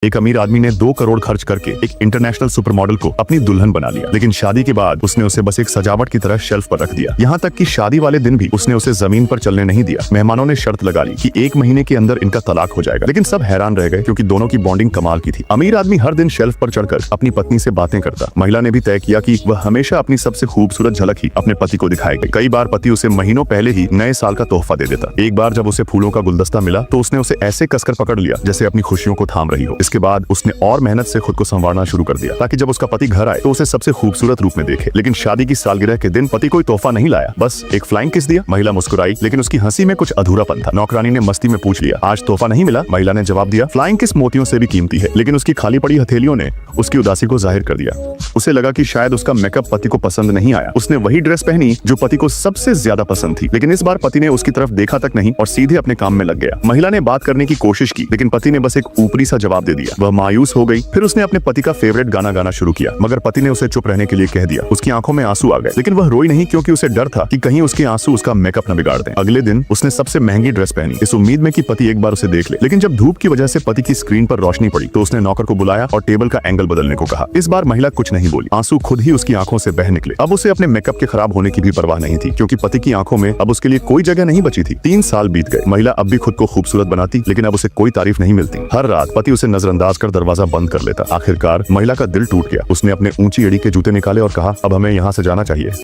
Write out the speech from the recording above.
एक अमीर आदमी ने 2 करोड़ खर्च करके एक इंटरनेशनल सुपर मॉडल को अपनी दुल्हन बना लिया, लेकिन शादी के बाद उसने उसे बस एक सजावट की तरह शेल्फ पर रख दिया। यहाँ तक कि शादी वाले दिन भी उसने उसे जमीन पर चलने नहीं दिया। मेहमानों ने शर्त लगा ली कि 1 महीने के अंदर इनका तलाक हो जाएगा, लेकिन सब हैरान रह गए क्योंकि दोनों की बॉन्डिंग कमाल की थी। अमीर आदमी हर दिन शेल्फ पर चढ़कर अपनी पत्नी से बातें करता। महिला ने भी तय किया कि वह हमेशा अपनी सबसे खूबसूरत झलक ही अपने पति को दिखाएगी। कई बार पति उसे महीनों पहले ही नए साल का तोहफा दे देता। एक बार जब उसे फूलों का गुलदस्ता मिला तो उसने उसे ऐसे कसकर पकड़ लिया जैसे अपनी खुशियों को थाम रही हो। इसके बाद उसने और मेहनत से खुद को संवारना शुरू कर दिया ताकि जब उसका पति घर आए तो उसे सबसे खूबसूरत रूप में देखे। लेकिन शादी की सालगिरह के दिन पति कोई तोहफा नहीं लाया, बस एक फ्लाइंग किस दिया। महिला मुस्कुराई, लेकिन उसकी हंसी में कुछ अधूरापन था। नौकरानी ने मस्ती में पूछ लिया, आज तोहफा नहीं मिला? महिला ने जवाब दिया, फ्लाइंग किस मोतियों से भी कीमती है। लेकिन उसकी खाली पड़ी हथेलियों ने उसकी उदासी को जाहिर कर दिया। उसे लगा कि शायद उसका मेकअप पति को पसंद नहीं आया। उसने वही ड्रेस पहनी जो पति को सबसे ज्यादा पसंद थी, लेकिन इस बार पति ने उसकी तरफ देखा तक नहीं और सीधे अपने काम में लग गया। महिला ने बात करने की कोशिश की, लेकिन पति ने बस एक ऊपरी सा जवाब दे दिया। वह मायूस हो गई। फिर उसने अपने पति का फेवरेट गाना गाना शुरू किया, मगर पति ने उसे चुप रहने के लिए कह दिया। उसकी आंखों में आंसू आ गए, लेकिन वह रोई नहीं क्योंकि उसे डर था कि कहीं उसके आंसू उसका मेकअप न बिगाड़ दें। अगले दिन उसने सबसे महंगी ड्रेस पहनी, इस उम्मीद में कि पति एक बार उसे देख ले। लेकिन जब धूप की वजह से पति की स्क्रीन पर रोशनी पड़ी तो उसने नौकर को बुलाया और टेबल का एंगल बदलने को कहा। इस बार महिला कुछ नहीं बोली, आंसू खुद ही उसकी आंखों से बह निकले। अब उसे अपने मेकअप के खराब होने की भी परवाह नहीं थी, क्योंकि पति की आंखों में अब उसके लिए कोई जगह नहीं बची थी। 3 साल बीत गए। महिला अब भी खुद को खूबसूरत बनाती, लेकिन अब उसे कोई तारीफ नहीं मिलती। हर रात पति उसे नजरअंदाज कर दरवाजा बंद कर लेता। आखिरकार महिला का दिल टूट गया। उसने अपने ऊंची एड़ी के जूते निकाले और कहा, अब हमें यहाँ से जाना चाहिए।